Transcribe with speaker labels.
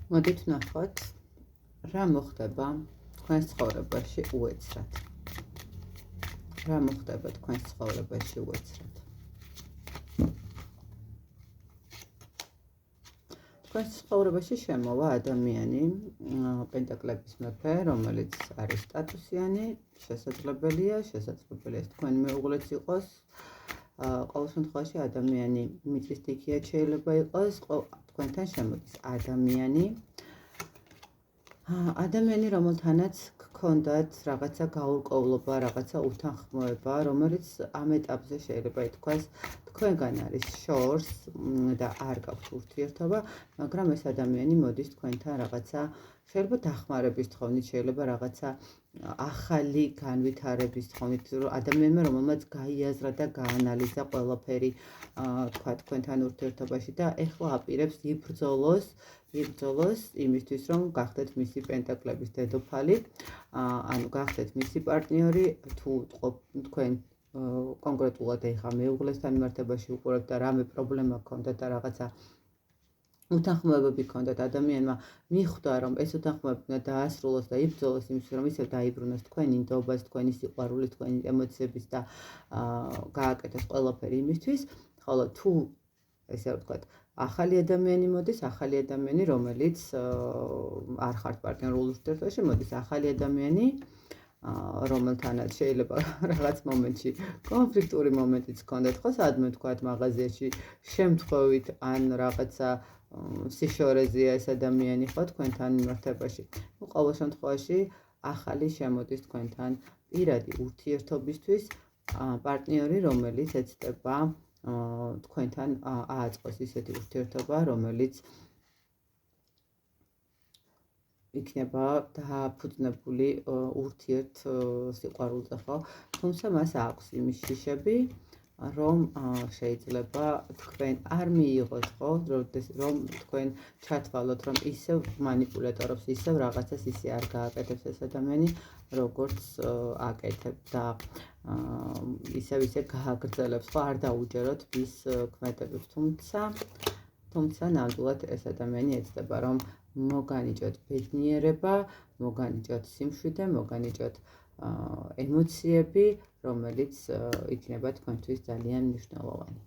Speaker 1: მოდით ვნახოთ, რა მოხდება თქვენს ცხოვრებაში უეცრად. რა მოხდება თქვენს ცხოვრებაში უეცრად. თქვენს ცხოვრებაში შემოვა ადამიანი, პენტაკლების მეფე, რომელიც არის სტატუსიანი, შესაძლებელია თქვენი მეუღლეც იყოს. ყოველ შემთხვევაში ადამიანი მიწის სტიქიად შეიძლება იყოს, თქვენთან შემოდის ადამიანი, რომელთანაც გქონდათ რაღაცა გაურკვევლობა, რაღაცა უთანხმოება, რომელიც ამ ეტაპზე შეიძლება ითქვას თქვენგან არის შორს და არ გაქვთ ურთიერთობა, მაგრამ ეს ადამიანი მოდის თქვენთან რაღაცა შეიძლება დახმარების თხოვნით, შეიძლება რაღაცა ახალი განვითარების თხოვნით, ადამიანმა, რომელმაც გაიაზრა და გაანალიზა ყველაფერი თქვენთან ურთიერთობაში და ეხლა აპირებს იბრძოლოს იმისთვის, რომ გახდეთ მისი პენტაკლების დედოფალი, ანუ გახდეთ მისი პარტნიორი, თუ თქვენ კონკრეტულად ეხლა მეუღლესთან მიმართებაში უყურებთ და რამე პრობლემა გქონდათ და რაღაცა უთანხმოებები გქონდათ, ადამიანმა მიხვდა, რომ ეს უთანხმოებები უნდა დაასრულოს და იბრძოლოს იმისთვის, რომ ისევ დაიბრუნოს თქვენი ნდობას, თქვენი სიყვარული, თქვენი ემოციების და გააკეთოს ყველაფერი იმისთვის, ხოლო თუ ესე ვთქვათ, ახალი ადამიანი მოდის, ახალი ადამიანი, რომელიც არ ხართ პარტნიორულ ურთიერთობაში, მოდის ახალი ადამიანი, რომელთანაც შეიძლება რაღაც მომენტში კონფლიქტური მომენტიც გქონდეთ, ხო, სადმე ვთქვათ, მაღაზიაში შემთხვევით ან რაღაცა სიშორეზეა ეს ადამიანი, ხო, თქვენთან მიმართებაში. ყოველ შემთხვევაში ახალი შემოდის თქვენთან პირადი ურთიერთობისთვის პარტნიორი, რომელიც ეცდება თქვენთან ააწყოს ისეთი ურთიერთობა, რომელიც იქნება დაფუძნებული ურთიერთ სიყვარულზე, ხო? თუმცა მას აქვს იმის შიშები, რომ შეიძლება თქვენ არ მიიღოთ, ხო? რომ თქვენ ჩათვალოთ, რომ ისევ მანიპულატორობს, ისევ რაღაცას ისე არ გააკეთებს ეს ადამიანი, როგორც აკეთებ და ისე გააგრძელებს, ხო? არ დაუჯეროთ ის ქმედებებს, თუმცა ნამდვილად ეს ადამიანი ეცდება, რომ მოგანიჭოთ ბედნიერება, მოგანიჭოთ სიმშვიდე, მოგანიჭოთ ემოციები, რომელიც იქნება თქვენთვის ძალიან მნიშვნელოვანი.